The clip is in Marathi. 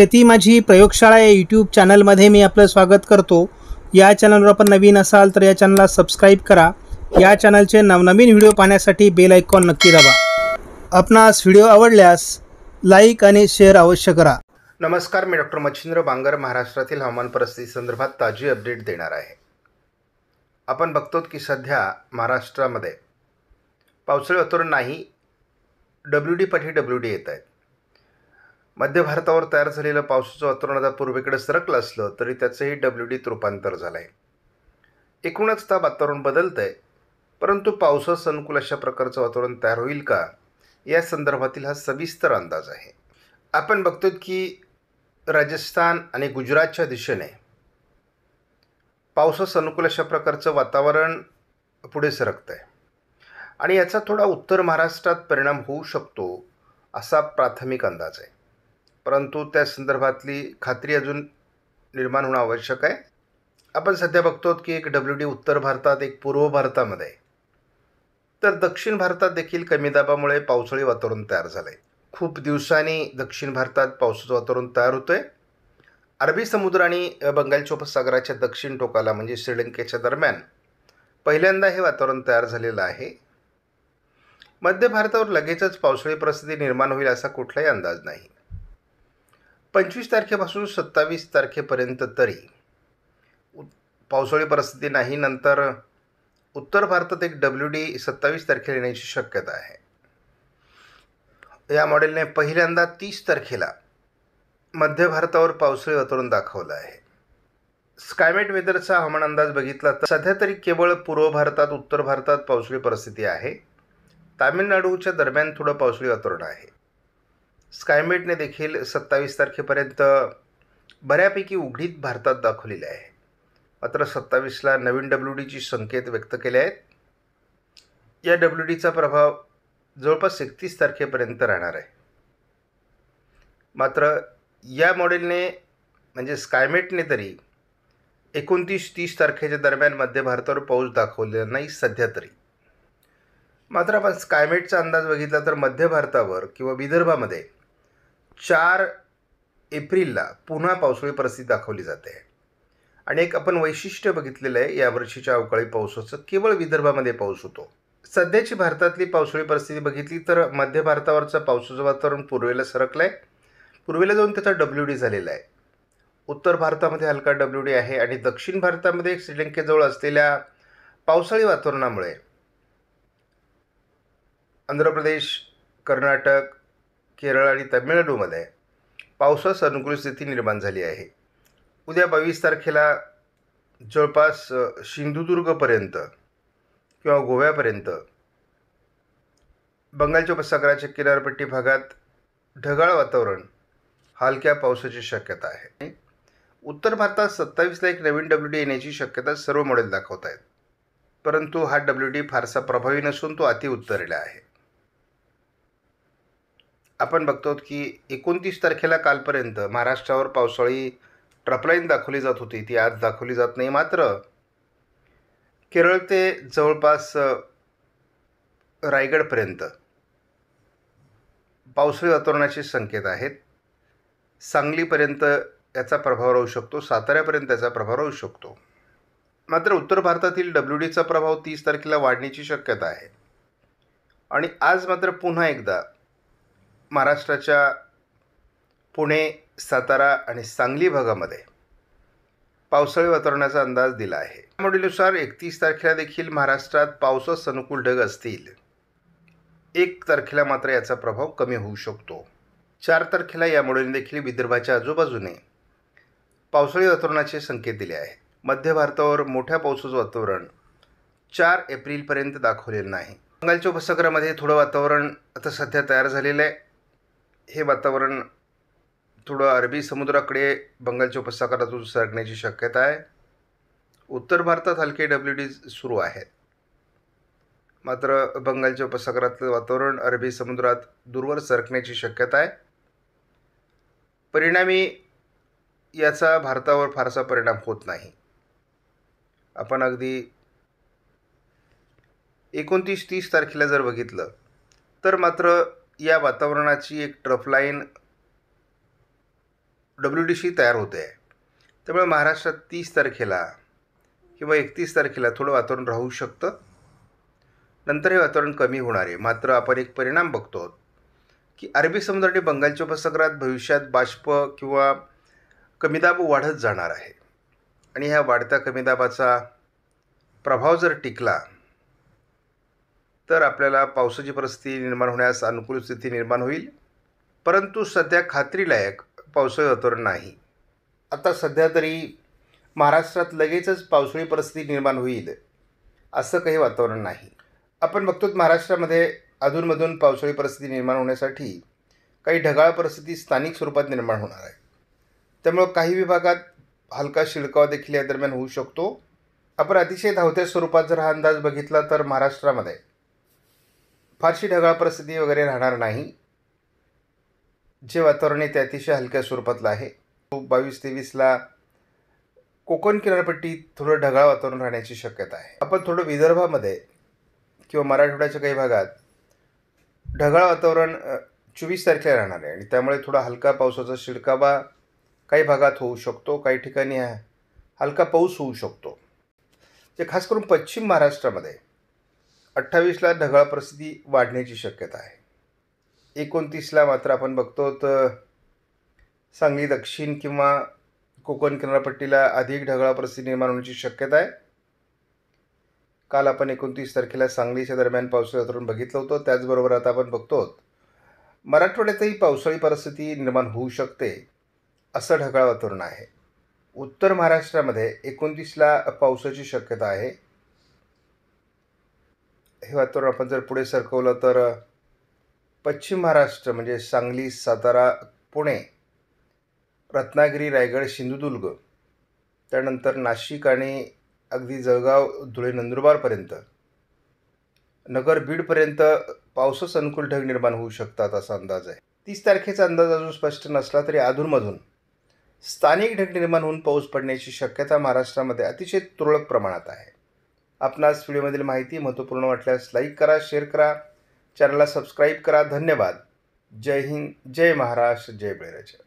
शेती माझी प्रयोगशाळा या यूट्यूब चॅनलमध्ये मी आपलं स्वागत करतो। या चॅनलवर आपण नवीन असाल तर या चॅनलला सबस्क्राईब करा। या चॅनलचे नवनवीन व्हिडिओ पाहण्यासाठी बेल आयकॉन नक्की दाबा। आपणास व्हिडिओ आवडल्यास लाईक आणि शेअर अवश्य करा। नमस्कार, मी डॉक्टर मच्छिंद्र बांगर महाराष्ट्रातील हवामान परिस्थिती संदर्भात ताजी अपडेट देणार आहे। आपण बघतो की सध्या महाराष्ट्रामध्ये पावसाळी वातावरण नाही, WD पाठी WD येत आहेत। मध्य भारतावर तयार झालेलं पावसाचं वातावरण आता पूर्वेकडे सरकलं असलं तरी त्याचंही WDत रूपांतर झालं आहे। एकूणच तर वातावरण बदलतंय, परंतु पावसास अनुकूल अशा प्रकारचं वातावरण तयार होईल का या संदर्भातील हा सविस्तर अंदाज आहे। आपण बघतो की राजस्थान आणि गुजरातच्या दिशेने पावसास अनुकूल अशा प्रकारचं वातावरण पुढे सरकतं आहे आणि याचा थोडा उत्तर महाराष्ट्रात परिणाम होऊ शकतो असा प्राथमिक अंदाज आहे, परंतु त्या संदर्भातली खात्री अजून निर्माण होणं आवश्यक आहे। आपण सध्या बघतो की एक WD उत्तर भारतात, एक पूर्व भारतामध्ये, तर दक्षिण भारतात देखील कमी दाबामुळे पावसाळी वातावरण तयार झालं आहे। खूप दिवसांनी दक्षिण भारतात पावसाचं वातावरण तयार होतं आहे। अरबी समुद्र आणि बंगालच्या उपसागराच्या दक्षिण टोकाला म्हणजे श्रीलंकेच्या दरम्यान पहिल्यांदा हे वातावरण तयार झालेलं आहे। मध्य भारतावर लगेचच पावसाळी परिस्थिती निर्माण होईल असा कुठलाही अंदाज नाही। 25 तारखेपासून 27 तारखेपर्यंत तरी पावसाळी परिस्थिती नाही। नंतर उत्तर भारतात एक WD 27 तारखेला येण्याची शक्यता आहे। या मॉडेलने पहिल्यांदा 30 तारखेला मध्य भारतावर पावसाळी वातावरण दाखवलं आहे। स्कायमेट वेदरचा हवामान अंदाज बघितला तर सध्या तरी केवळ पूर्व भारतात, उत्तर भारतात पावसाळी परिस्थिती आहे। तामिळनाडूच्या दरम्यान थोडं पावसाळी वातावरण आहे। स्कायमेटने देखील 27 तारखेपर्यंत बऱ्यापैकी उघडीत भारतात दाखवलेले आहे, मात्र 27ला नवीन WDची संकेत व्यक्त केले आहेत। या WDचा प्रभाव जवळपास 31 तारखेपर्यंत राहणार आहे। मात्र या मॉडेलने म्हणजे स्कायमेटने तरी 29-30 तारखेच्या दरम्यान मध्य भारतावर पाऊस दाखवलेला नाही सध्या तरी। मात्र आपण स्कायमेटचा अंदाज बघितला तर मध्य भारतावर किंवा विदर्भामध्ये 4 एप्रिलला पुन्हा पावसाळी परिस्थिती दाखवली जाते आणि एक आपण वैशिष्ट्य बघितलेलं आहे यावर्षीच्या अवकाळी पावसाचं, केवळ विदर्भामध्ये पाऊस होतो। सध्याची भारतातली पावसाळी परिस्थिती बघितली तर मध्य भारतावरचं पावसाचं वातावरण पूर्वेला सरकलं आहे, पूर्वेला जाऊन त्याचा WD झालेला आहे। उत्तर भारतामध्ये हलका WD आहे आणि दक्षिण भारतामध्ये श्रीलंकेजवळ असलेल्या पावसाळी वातावरणामुळे आंध्र प्रदेश, कर्नाटक, केरळ आणि तमिळनाडूमध्ये पावसास अनुकूल स्थिती निर्माण झाली आहे। उद्या 22 तारखेला जवळपास सिंधुदुर्गपर्यंत किंवा गोव्यापर्यंत बंगालच्या उपसागराच्या किनारपट्टी भागात ढगाळ वातावरण, हलक्या पावसाची शक्यता आहे। उत्तर भारतात 27ला एक नवीन WD येण्याची शक्यता सर्व मॉडेल दाखवत आहेत, परंतु हा WD फारसा प्रभावी नसून तो अति उत्तरेला आहे। आपण बघतो की 29 तारखेला कालपर्यंत महाराष्ट्रावर पावसाळी ट्रपलाईन दाखवली जात होती, ती आज दाखवली जात नाही। मात्र केरळ ते जवळपास रायगडपर्यंत पावसाळी वातावरणाचे संकेत आहेत। सांगलीपर्यंत याचा प्रभाव राहू शकतो, साताऱ्यापर्यंत याचा प्रभाव राहू शकतो। मात्र उत्तर भारतातील WDचा प्रभाव 30 तारखेला वाढण्याची शक्यता आहे आणि आज मात्र पुन्हा एकदा महाराष्ट्राच्या पुणे, सातारा आणि सांगली भागामध्ये पावसाळी वातावरणाचा अंदाज दिला आहे। या मॉडेलनुसार 31 तारखेला देखील महाराष्ट्रात पावसास अनुकूल ढग असतील। 1 तारखेला मात्र याचा प्रभाव कमी होऊ शकतो। 4 तारखेला या मॉडेलने देखील विदर्भाच्या आजूबाजूने पावसाळी वातावरणाचे संकेत दिले आहेत। मध्य भारतावर मोठ्या पावसाचं वातावरण 4 एप्रिलपर्यंत दाखवलेलं नाही। बंगालच्या उपसागरामध्ये थोडं वातावरण आता सध्या तयार झालेलं आहे। हे वातावरण थोडं अरबी समुद्राकडे बंगालच्या उपसागरातून सरकण्याची शक्यता आहे। उत्तर भारतात हलके WD सुरू आहेत, मात्र बंगालच्या उपसागरातलं वातावरण अरबी समुद्रात दूरवर सरकण्याची शक्यता आहे। परिणामी याचा भारतावर फारसा परिणाम होत नाही। आपण अगदी 29-30 तारखेला जर बघितलं तर मात्र या वातावरणाची एक ट्रफलाईन WDC तयार होते आहे. त्यामुळे महाराष्ट्रात 30 तारखेला किंवा 31 तारखेला थोडं वातावरण राहू शकतं. नंतर हे वातावरण कमी होणार आहे. मात्र आपण एक परिणाम बघतो आहोत की अरबी समुद्र आणि बंगालच्या उपसागरात भविष्यात बाष्प किंवा कमी दाब वाढत जाणार आहे. आणि ह्या वाढत्या कमी दाबाचा प्रभाव जर टिकला तर आपल्याला पावसाची परिस्थिती निर्माण होण्यास अनुकूल स्थिती निर्माण होईल. परंतु सध्या खात्रीलायक पावसाळी वातावरण नाही. आता सध्या तरी महाराष्ट्रात लगेचच पावसाळी परिस्थिती निर्माण होईल असं काही वातावरण नाही. आपण बघतो महाराष्ट्रामध्ये अधूनमधून पावसाळी परिस्थिती निर्माण होण्यासाठी काही ढगाळ परिस्थिती स्थानिक स्वरूपात निर्माण होणार आहे. त्यामुळं काही विभागात हलका शिडकावा देखील या दरम्यान होऊ शकतो. आपण अतिशय धावत्या स्वरूपात जर हा अंदाज बघितला तर महाराष्ट्रामध्ये फारशी ढगाळ परिस्थिती वगैरे राहणार नाही. जे वातावरण आहे ते अतिशय हलक्या स्वरूपातलं आहे. 22-23ला कोकण किनारपट्टीत थोडं ढगाळ वातावरण राहण्याची शक्यता आहे. आपण थोडं विदर्भामध्ये किंवा मराठवाड्याच्या काही भागात ढगाळ वातावरण 24 तारखेला राहणार आहे आणि त्यामुळे थोडा हलका पावसाचा शिडकावा काही भागात होऊ शकतो. काही ठिकाणी हलका पाऊस होऊ शकतो. जे खास करून पश्चिम महाराष्ट्रामध्ये 28ला ढगाळ परिस्थिती वाढण्याची शक्यता आहे. 29ला मात्र आपण बघतो तर सांगली दक्षिण किंवा कोकण किनारपट्टीला अधिक ढगाळ परिस्थिती निर्माण होण्याची शक्यता आहे. काल आपण 29 तारखेला सांगलीच्या दरम्यान पावसाळी वातावरण बघितलं होतं. त्याचबरोबर आता आपण बघतो मराठवाड्यातही पावसाळी परिस्थिती निर्माण होऊ शकते असं ढगाळ वातावरण आहे. उत्तर महाराष्ट्रामध्ये 29ला पावसाची शक्यता आहे. हे वातावरण आपण जर पुढे सरकवलं तर पश्चिम महाराष्ट्र म्हणजे सांगली, सातारा, पुणे, रत्नागिरी, रायगड, सिंधुदुर्ग, त्यानंतर नाशिक आणि अगदी जळगाव, धुळे, नंदुरबारपर्यंत, नगर, बीडपर्यंत पावसास अनुकूल ढग निर्माण होऊ शकतात असा अंदाज आहे. 30 तारखेचा अंदाज अजून स्पष्ट नसला तरी अधूनमधून स्थानिक ढग निर्माण होऊन पाऊस पडण्याची शक्यता महाराष्ट्रामध्ये अतिशय तुरळक प्रमाणात आहे. आपणास व्हिडिओमधील माहिती महत्त्वपूर्ण वाटल्यास लाईक करा, शेअर करा, चॅनलला सबस्क्राईब करा. धन्यवाद. जय हिंद, जय महाराष्ट्र, जय बळीराजा.